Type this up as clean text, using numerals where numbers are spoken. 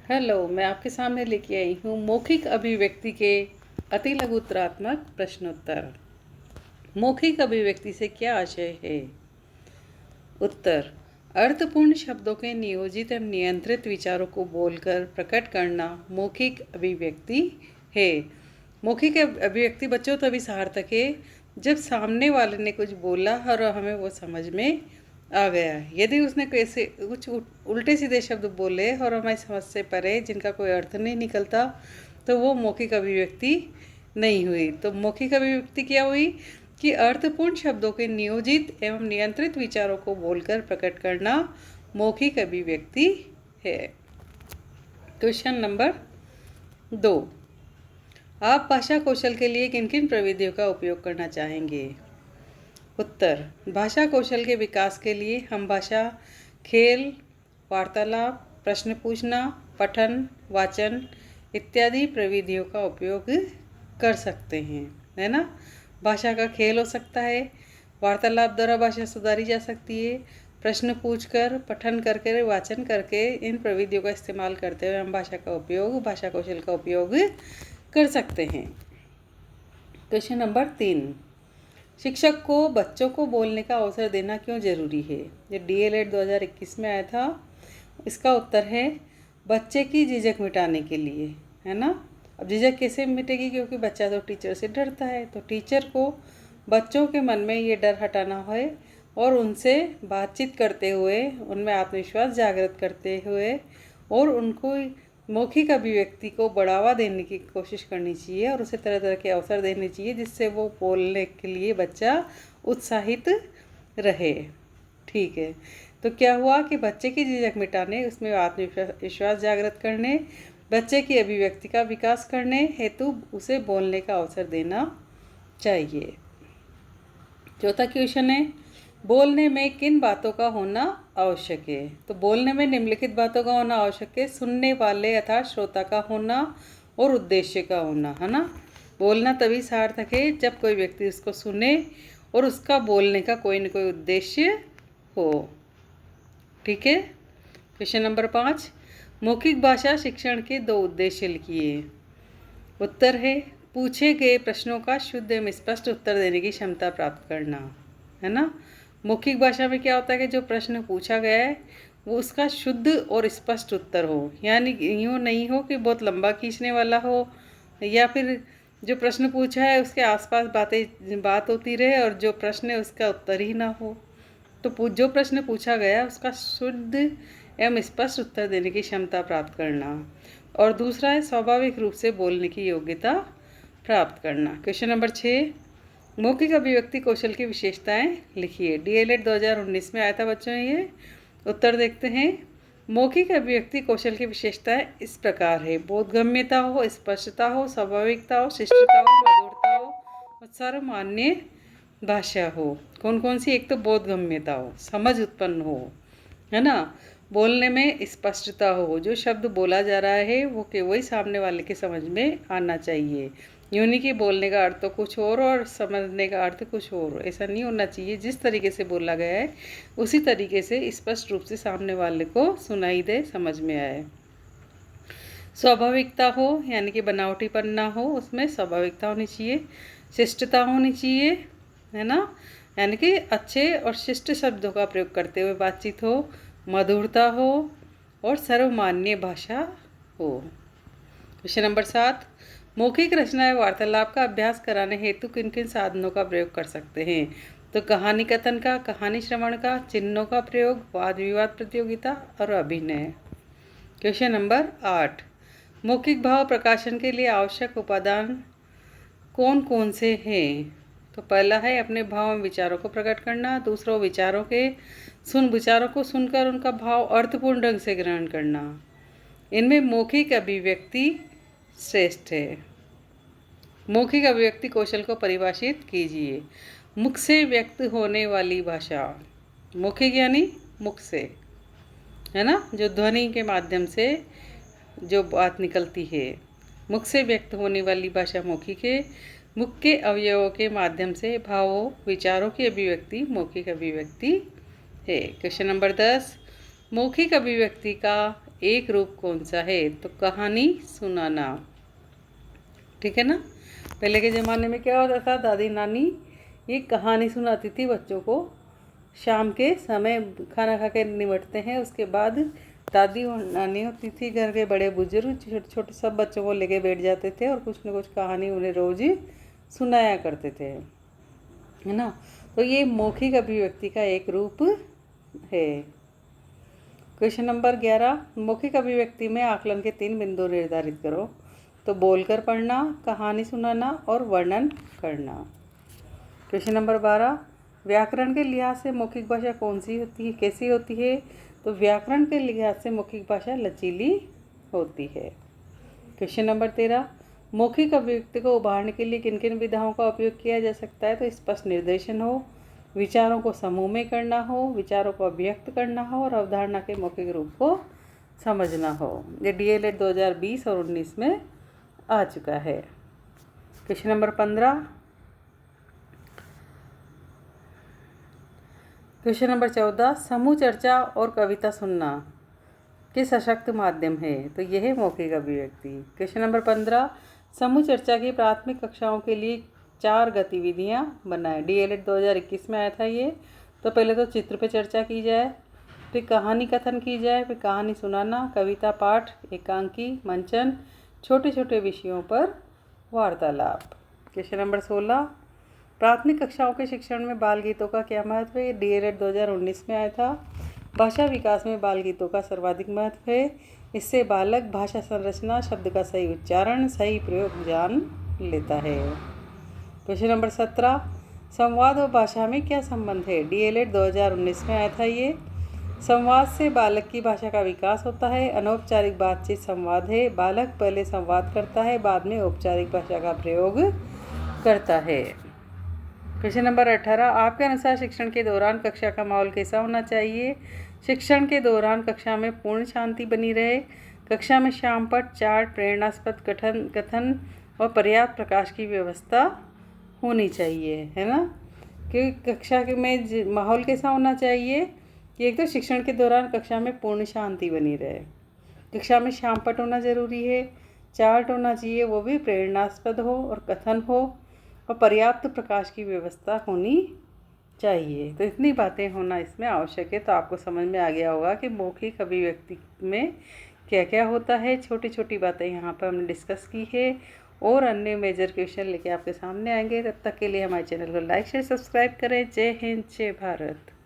Hello, मैं आपके सामने लेके आई हूँ मौखिक अभिव्यक्ति के अति लघुतरात्मक प्रश्नोत्तर। मौखिक अभिव्यक्ति से क्या आशय है? उत्तर: अर्थपूर्ण शब्दों के नियोजित एवं नियंत्रित विचारों को बोलकर प्रकट करना मौखिक अभिव्यक्ति है। मौखिक अभिव्यक्ति बच्चों तभी सार्थक है जब सामने वाले ने कुछ बोला और हमें वो समझ में आ गया। यदि उसने कैसे कुछ उल्टे सीधे शब्द बोले और हमारी समझ से परे जिनका कोई अर्थ नहीं निकलता, तो वो मौखिक अभिव्यक्ति नहीं हुई। तो मौखिक अभिव्यक्ति क्या हुई कि अर्थपूर्ण शब्दों के नियोजित एवं नियंत्रित विचारों को बोलकर प्रकट करना मौखिक अभिव्यक्ति है। क्वेश्चन नंबर 2, आप भाषा कौशल के लिए किन किन प्रविधियों का उपयोग करना चाहेंगे? उत्तर: भाषा कौशल के विकास के लिए हम भाषा, खेल, वार्तालाप, प्रश्न पूछना, पठन, वाचन इत्यादि प्रविधियों का उपयोग कर सकते हैं, है ना। भाषा का खेल हो सकता है, वार्तालाप द्वारा भाषा सुधारी जा सकती है, प्रश्न पूछकर, पठन करके, वाचन करके इन प्रविधियों का इस्तेमाल करते हुए हम भाषा कौशल का उपयोग कर सकते हैं। क्वेश्चन नंबर 3, शिक्षक को बच्चों को बोलने का अवसर देना क्यों ज़रूरी है? ये DELED 2021 में आया था। इसका उत्तर है बच्चे की झिझक मिटाने के लिए, है ना। अब झिझक कैसे मिटेगी? क्योंकि बच्चा तो टीचर से डरता है, तो टीचर को बच्चों के मन में ये डर हटाना है और उनसे बातचीत करते हुए, उनमें आत्मविश्वास जागृत करते हुए और उनको मौखिक अभिव्यक्ति को बढ़ावा देने की कोशिश करनी चाहिए और उसे तरह तरह के अवसर देने चाहिए जिससे वो बोलने के लिए बच्चा उत्साहित रहे। ठीक है, तो क्या हुआ कि बच्चे की झिझक मिटाने, उसमें आत्मविश्वास जागृत करने, बच्चे की अभिव्यक्ति का विकास करने हेतु उसे बोलने का अवसर देना चाहिए। चौथा क्वेश्चन है, बोलने में किन बातों का होना आवश्यक है? तो बोलने में निम्नलिखित बातों का होना आवश्यक है: सुनने वाले अर्थात श्रोता का होना और उद्देश्य का होना, है ना। बोलना तभी सार्थक है जब कोई व्यक्ति उसको सुने और उसका बोलने का कोई न कोई उद्देश्य हो। ठीक है। क्वेश्चन नंबर 5, मौखिक भाषा शिक्षण के 2 उद्देश्य लिखिए। उत्तर है पूछे गए प्रश्नों का शुद्ध एवं स्पष्ट उत्तर देने की क्षमता प्राप्त करना, है ना। मौखिक भाषा में क्या होता है कि जो प्रश्न पूछा गया है वो उसका शुद्ध और स्पष्ट उत्तर हो, यानी यूँ नहीं हो कि बहुत लंबा खींचने वाला हो या फिर जो प्रश्न पूछा है उसके आसपास बात होती रहे और जो प्रश्न है उसका उत्तर ही ना हो। तो जो प्रश्न पूछा गया उसका शुद्ध एवं स्पष्ट उत्तर देने की क्षमता प्राप्त करना। और दूसरा है स्वाभाविक रूप से बोलने की योग्यता प्राप्त करना। क्वेश्चन नंबर 6, मौखिक अभिव्यक्ति कौशल की विशेषताएं लिखिए। DELED 2019 में आया था बच्चों ये। उत्तर देखते हैं। मौखिक अभिव्यक्ति कौशल की विशेषताएं इस प्रकार है: बोधगम्यता हो, स्पष्टता हो, स्वाभाविकता हो, शिष्टता हो, मधुरता हो और सर्वमान्य भाषा हो। कौन कौन सी? एक तो बोधगम्यता हो, समझ उत्पन्न हो, है ना। बोलने में स्पष्टता हो, जो शब्द बोला जा रहा है वो वही सामने वाले के समझ में आना चाहिए। यूँ नहीं कि बोलने का अर्थ तो कुछ और समझने का अर्थ कुछ और, ऐसा नहीं होना चाहिए। जिस तरीके से बोला गया है उसी तरीके से स्पष्ट रूप से सामने वाले को सुनाई दे, समझ में आए। स्वाभाविकता हो, यानी कि बनावटीपन ना हो, उसमें स्वाभाविकता होनी चाहिए। शिष्टता होनी चाहिए, है ना, यानी कि अच्छे और शिष्ट शब्दों का प्रयोग करते हुए बातचीत हो। मधुरता हो और सर्वमान्य भाषा हो। क्वेश्चन नंबर 7, मौखिक रचना या वार्तालाप का अभ्यास कराने हेतु किन किन साधनों का प्रयोग कर सकते हैं? तो कहानी कथन का, कहानी श्रवण का, चिन्हों का प्रयोग, वाद विवाद प्रतियोगिता और अभिनय। क्वेश्चन नंबर 8, मौखिक भाव प्रकाशन के लिए आवश्यक उपादान कौन कौन से हैं? तो पहला है अपने भाव एवं विचारों को प्रकट करना। दूसरा, विचारों को सुनकर उनका भाव अर्थपूर्ण ढंग से ग्रहण करना। इनमें मौखिक अभिव्यक्ति श्रेष्ठ है। मौखिक अभिव्यक्ति कौशल को परिभाषित कीजिए। मुख से व्यक्त होने वाली भाषा। मौखिक यानी मुख से, है ना, जो ध्वनि के माध्यम से जो बात निकलती है। मुख से व्यक्त होने वाली भाषा मौखिक है। मुख के अवयवों के माध्यम से भावों विचारों की अभिव्यक्ति मौखिक अभिव्यक्ति है। क्वेश्चन नंबर 10, मौखिक अभिव्यक्ति का एक रूप कौन सा है? तो कहानी सुनाना। ठीक है ना। पहले के ज़माने में क्या होता था, दादी नानी ये कहानी सुनाती थी बच्चों को। शाम के समय खाना खा के निपटते हैं, उसके बाद दादी और नानी होती थी, घर के बड़े बुजुर्ग छोटे छोटे सब बच्चों को लेके बैठ जाते थे और कुछ न कुछ कहानी उन्हें रोज़ ही सुनाया करते थे, है ना। तो ये मौखिक अभिव्यक्ति का एक रूप है। क्वेश्चन नंबर 11, मौखिक अभिव्यक्ति में आकलन के 3 बिंदु निर्धारित करो। तो बोलकर पढ़ना, कहानी सुनाना और वर्णन करना। क्वेश्चन नंबर 12, व्याकरण के लिहाज से मौखिक भाषा कौन सी होती है, कैसी होती है? तो व्याकरण के लिहाज से मौखिक भाषा लचीली होती है। क्वेश्चन नंबर 13, मौखिक अभिव्यक्ति को उभारने के लिए किन किन विधाओं का उपयोग किया जा सकता है? तो स्पष्ट निर्देशन हो, विचारों को समूह में करना हो, विचारों को अभिव्यक्त करना हो और अवधारणा के मौखिक रूप को समझना हो। ये DLED 2020 और 19 में आ चुका है। क्वेश्चन नंबर 15, क्वेश्चन नंबर 14, समूह चर्चा और कविता सुनना किस सशक्त माध्यम है? तो यह है मौखिक अभिव्यक्ति। क्वेश्चन नंबर 15, समूह चर्चा की प्राथमिक कक्षाओं के लिए 4 गतिविधियां बनाएं। DLED 2021 में आया था ये। तो पहले तो चित्र पे चर्चा की जाए, फिर कहानी कथन की जाए, फिर कहानी सुनाना, कविता पाठ, एकांकी, मंचन, छोटे छोटे विषयों पर वार्तालाप। क्वेश्चन नंबर 16, प्राथमिक कक्षाओं के शिक्षण में बाल गीतों का क्या महत्व है? DLED 2019 में आया था। भाषा विकास में बाल गीतों का सर्वाधिक महत्व है। इससे बालक भाषा संरचना, शब्द का सही उच्चारण, सही प्रयोग जान लेता है। क्वेश्चन नंबर 17, संवाद और भाषा में क्या संबंध है? DLED 2019 में आया था ये। संवाद से बालक की भाषा का विकास होता है। अनौपचारिक बातचीत संवाद है। बालक पहले संवाद करता है, बाद में औपचारिक भाषा का प्रयोग करता है। क्वेश्चन नंबर 18, आपके अनुसार शिक्षण के दौरान कक्षा का माहौल कैसा होना चाहिए? शिक्षण के दौरान कक्षा में पूर्ण शांति बनी रहे। कक्षा में श्यामपट्ट, चार्ट, प्रेरणास्पद कथन और पर्याप्त प्रकाश की व्यवस्था होनी चाहिए, है ना। कि कक्षा में माहौल कैसा होना चाहिए कि एक तो शिक्षण के दौरान कक्षा में पूर्ण शांति बनी रहे, कक्षा में श्यामपट्ट होना ज़रूरी है, चार्ट होना चाहिए, वो भी प्रेरणास्पद हो और कथन हो, और पर्याप्त प्रकाश की व्यवस्था होनी चाहिए। तो इतनी बातें होना इसमें आवश्यक है। तो आपको समझ में आ गया होगा कि मौखिक अभिव्यक्ति में क्या क्या होता है। छोटी छोटी बातें यहाँ पर हमने डिस्कस की है और अन्य मेजर क्वेश्चन लेके आपके सामने आएंगे। तब तक के लिए हमारे चैनल को लाइक शेयर सब्सक्राइब करें। जय हिंद, जय भारत।